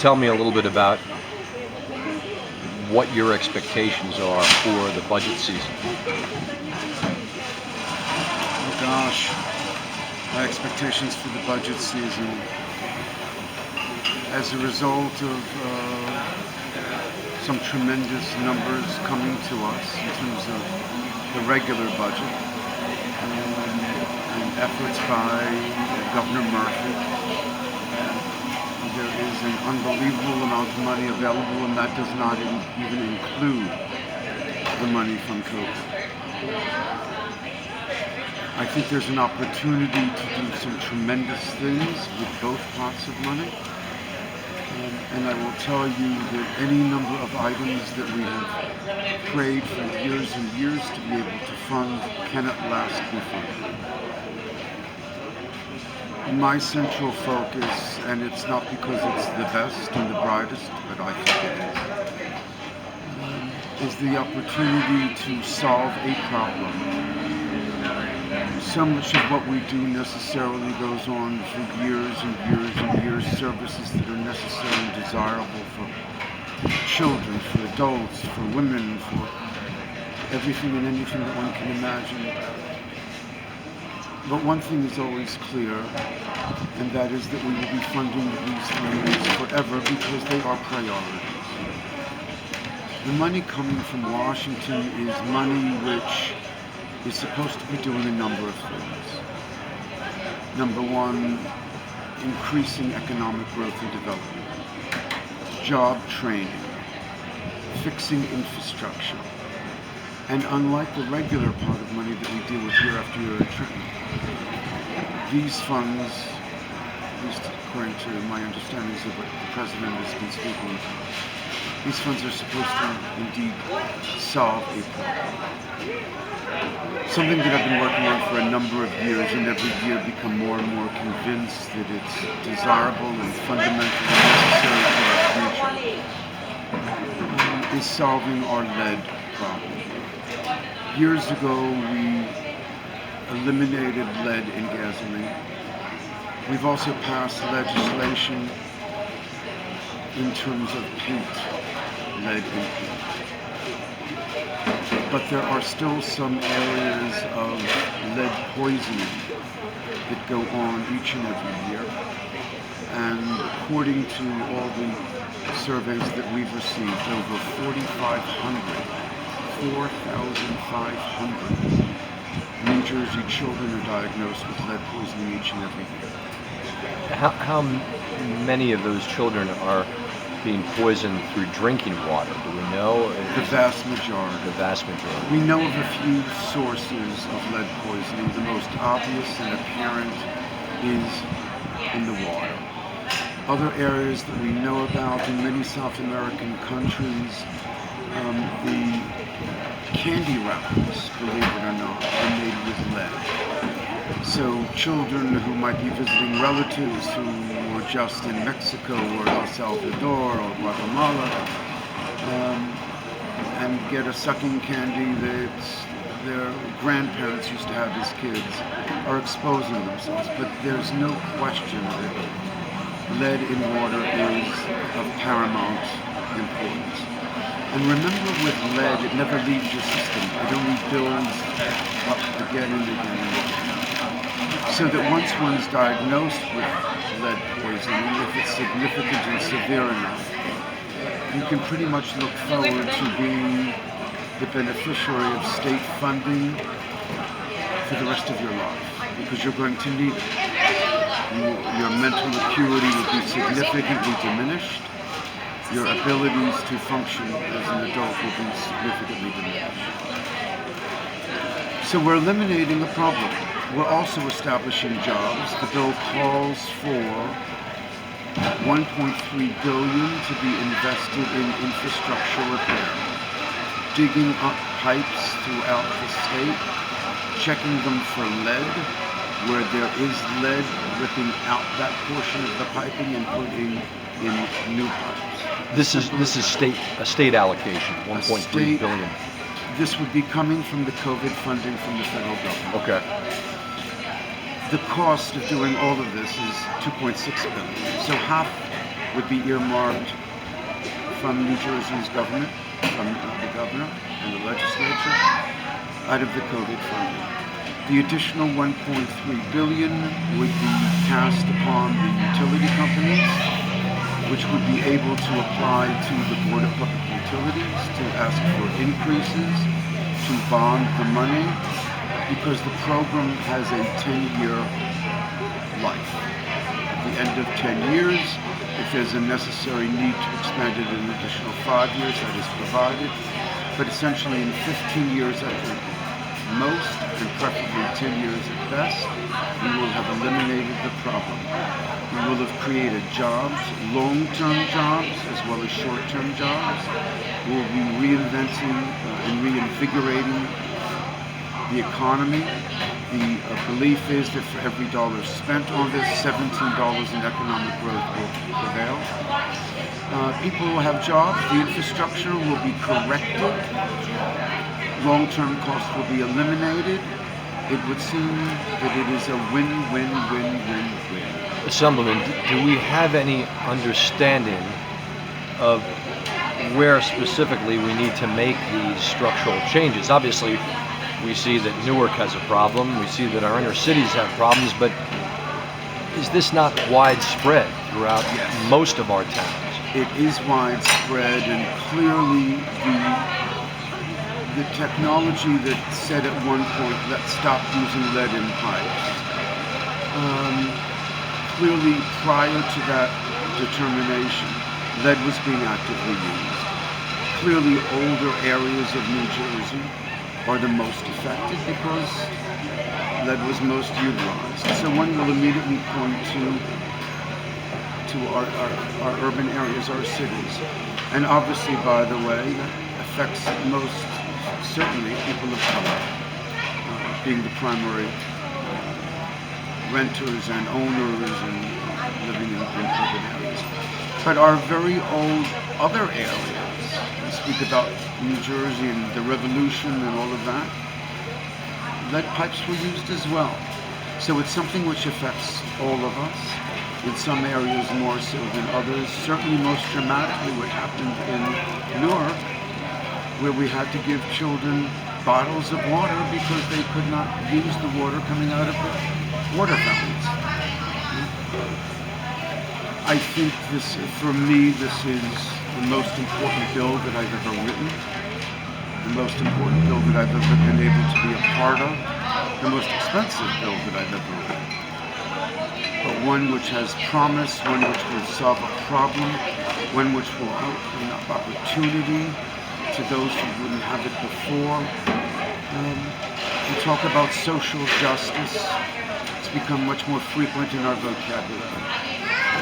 tell me a little bit about what your expectations are for the budget season? Oh gosh, my expectations for the budget season. As a result of some tremendous numbers coming to us in terms of the regular budget and efforts by Governor Murphy, there is an unbelievable amount of money available, and that does not even include the money from COVID. I think there's an opportunity to do some tremendous things with both pots of money. And I will tell you that any number of items that we have prayed for years and years to be able to fund can at last be funded. My central focus, and it's not because it's the best and the brightest, but I think it is the opportunity to solve a problem. So much of what we do necessarily goes on for years and years and years, services that are necessary and desirable for children, for adults, for women, for everything and anything that one can imagine. But one thing is always clear, and that is that we will be funding these things forever because they are priorities. The money coming from Washington is money which is supposed to be doing a number of things. Number one, increasing economic growth and development, job training, fixing infrastructure, and unlike the regular pot of money that we deal with year after year at Trenton, these funds, at least according to my understandings of what the President has been speaking about, these funds are supposed to indeed solve a problem. Something that I've been working on for a number of years, and every year become more and more convinced that it's desirable and fundamentally necessary for our future, is solving our lead problem. Years ago, we eliminated lead in gasoline. We've also passed legislation in terms of paint, lead in paint. But there are still some areas of lead poisoning that go on each and every year. And according to all the surveys that we've received, over 4,500 New Jersey children are diagnosed with lead poisoning each and every year. How many of those children are being poisoned through drinking water? Do we know? The vast majority. The vast majority. We know of a few sources of lead poisoning. The most obvious and apparent is in the water. Other areas that we know about in many South American countries, the candy wrappers, believe it or not, are made with lead. So children who might be visiting relatives who were just in Mexico or El Salvador or Guatemala and get a sucking candy that their grandparents used to have as kids are exposing themselves. But there's no question that lead in water is of paramount importance. And remember, with lead, it never leaves your system. It only builds up again and again and again. So that once one's diagnosed with lead poisoning, if it's significant and severe enough, you can pretty much look forward to being the beneficiary of state funding for the rest of your life, because you're going to need it. Your mental acuity will be significantly diminished. Your abilities to function as an adult will be significantly diminished. So we're eliminating a problem. We're also establishing jobs. The bill calls for $1.3 billion to be invested in infrastructure repair, digging up pipes throughout the state, checking them for lead. Where there is lead, ripping out that portion of the piping and putting in new pipes. This is a state allocation, 1.3 billion. This would be coming from the COVID funding from the federal government. Okay. The cost of doing all of this is $2.6 billion. So half would be earmarked from New Jersey's government, from the governor and the legislature, out of the COVID funding. The additional 1.3 billion would be cast upon the utility companies, which would be able to apply to the Board of Public Utilities to ask for increases, to bond the money, because the program has a 10-year life. At the end of 10 years, if there's a necessary need to expand it an additional 5 years, that is provided. But essentially in 15 years at the most, and preferably 10 years at best, we will have eliminated the problem. We will have created jobs, long-term jobs as well as short-term jobs. We will be reinventing and reinvigorating the economy. The belief is that for every dollar spent on this, $17 in economic growth will prevail. People will have jobs, the infrastructure will be corrected, long-term costs will be eliminated. It would seem that it is a win-win-win-win-win. Assemblyman, do we have any understanding of where specifically we need to make these structural changes? Obviously, we see that Newark has a problem, we see that our inner cities have problems, but is this not widespread throughout most of our towns? It is widespread, and clearly the technology that said at one point, let's stop using lead in pipes. Clearly, prior to that determination, lead was being actively used. Clearly, older areas of New Jersey are the most affected because lead was most utilized. So one will immediately point to our urban areas, our cities. And obviously, by the way, that affects most certainly people of color, being the primary renters and owners and living in urban areas. But our very old other areas, we speak about New Jersey and the Revolution and all of that, lead pipes were used as well. So it's something which affects all of us, in some areas more so than others. Certainly most dramatically what happened in Newark, where we had to give children bottles of water because they could not use the water coming out of the water fountains. I think this, for me, this is the most important bill that I've ever written, the most important bill that I've ever been able to be a part of, the most expensive bill that I've ever written. But one which has promise, one which will solve a problem, one which will open up opportunity to those who wouldn't have it before. We talk about social justice. It's become much more frequent in our vocabulary.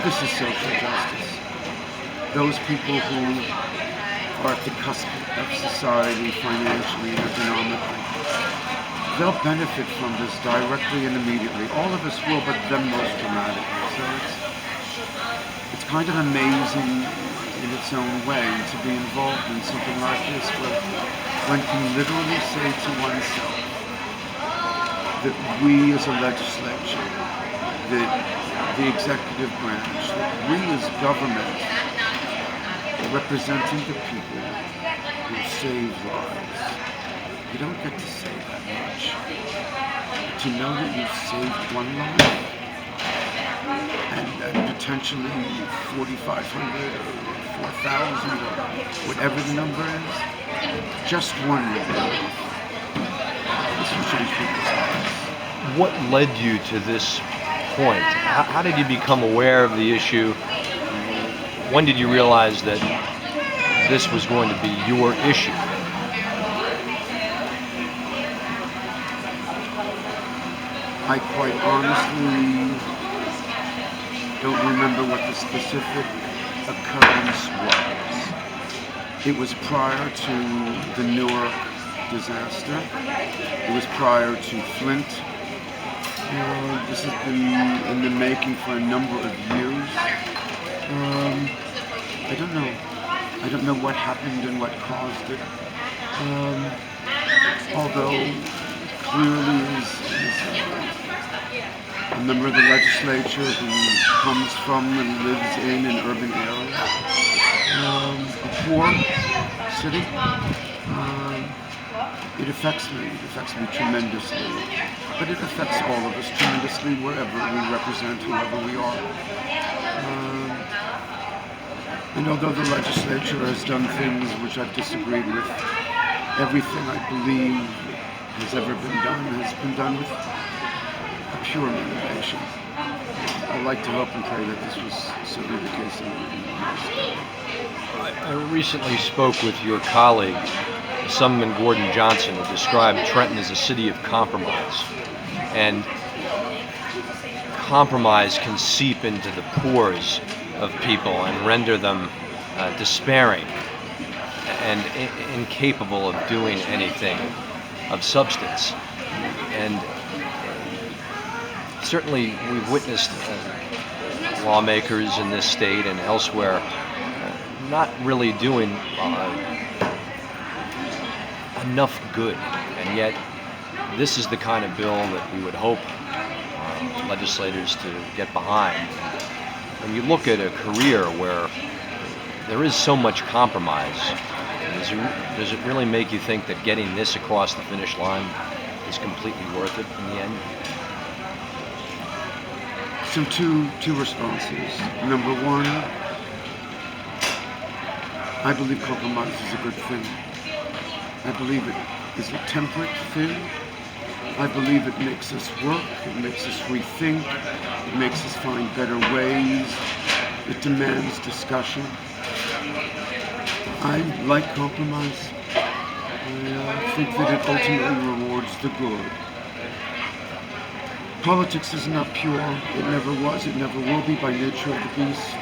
This is social justice. Those people who are at the cusp of society financially and economically, they'll benefit from this directly and immediately. All of us will, but them most dramatically. So it's kind of amazing in its own way to be involved in something like this, where one can literally say to oneself that we as a legislature, that the executive branch, that we as government, representing the people who save lives. You don't get to say that much. To know that you've saved one life, and potentially 4,500 or 4,000 or whatever the number is, just one would be enough. This will change people's lives. What led you to this point? How did you become aware of the issue? When did you realize that this was going to be your issue? I quite honestly don't remember what the specific occurrence was. It was prior to the Newark disaster. It was prior to Flint. This has been in the making for a number of years. I don't know. I don't know what happened and what caused it. Although clearly a member of the legislature who comes from and lives in an urban area, a poor city. It affects me. It affects me tremendously. But it affects all of us tremendously wherever we represent, whoever we are. And although the legislature has done things which I've disagreed with, everything I believe has ever been done has been done with a pure motivation. I like to hope and pray that this was certainly the case in my state. I recently spoke with your colleague, Assemblyman Gordon Johnson, who described Trenton as a city of compromise. And compromise can seep into the pores of people and render them despairing and incapable of doing anything of substance. And certainly we've witnessed lawmakers in this state and elsewhere not really doing enough good, and yet this is the kind of bill that we would hope legislators to get behind. When you look at a career where there is so much compromise, does it really make you think that getting this across the finish line is completely worth it in the end? So two responses. Number one, I believe compromise is a good thing. I believe it is a temperate thing. I believe it makes us work, it makes us rethink, it makes us find better ways, it demands discussion. I like compromise. I think that it ultimately rewards the good. Politics is not pure. It never was, it never will be by nature of the beast.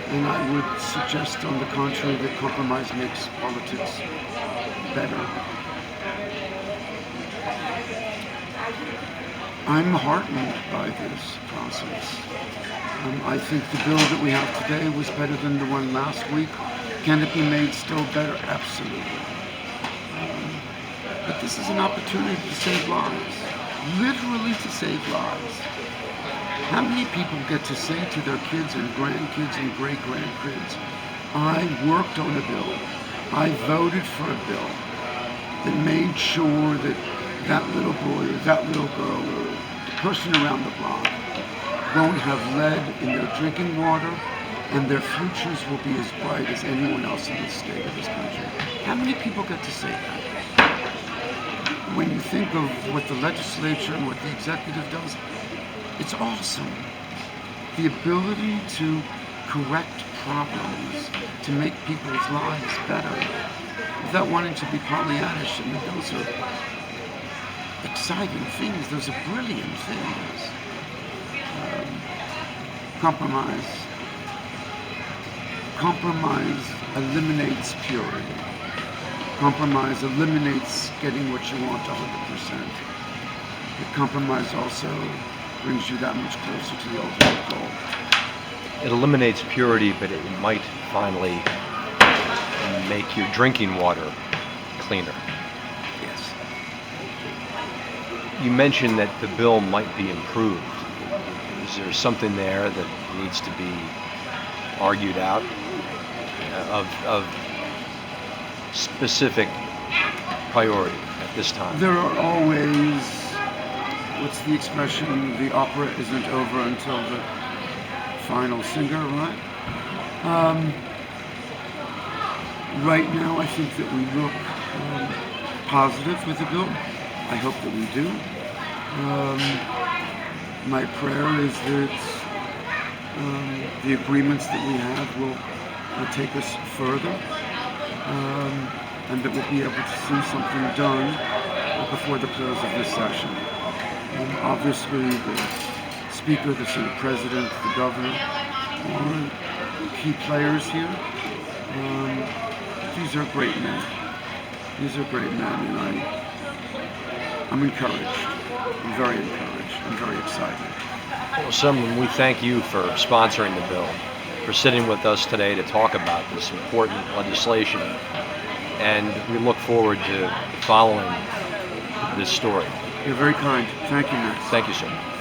And I would suggest, on the contrary, that compromise makes politics better. I'm heartened by this process. I think the bill that we have today was better than the one last week. Can it be made still better? Absolutely. But this is an opportunity to save lives. Literally to save lives. How many people get to say to their kids and grandkids and great-grandkids, I worked on a bill, I voted for a bill that made sure that that little boy or that little girl or the person around the block won't have lead in their drinking water and their futures will be as bright as anyone else in this state of this country. How many people get to say that? When you think of what the legislature and what the executive does, it's awesome. The ability to correct problems, to make people's lives better, without wanting to be Pollyannish. I mean, those are exciting things. Those are brilliant things. Compromise. Compromise eliminates purity. Compromise eliminates getting what you want 100%. But compromise also brings you that much closer to the ultimate goal. It eliminates purity, but it might finally make your drinking water cleaner. Yes. You mentioned that the bill might be improved. Is there something there that needs to be argued out of specific priority at this time? There are always, what's the expression, the opera isn't over until the final singer, right? Right now, I think that we look positive with the bill. I hope that we do. My prayer is that the agreements that we have will take us further, and that we'll be able to see something done before the close of this session. Obviously, the Speaker, the Senate President, the Governor are key players here. These are great men. These are great men, and I'm encouraged. I'm very encouraged. I'm very excited. Well, Assemblyman, we thank you for sponsoring the bill, for sitting with us today to talk about this important legislation, and we look forward to following this story. You're very kind. Thank you, Max. Thank you, sir.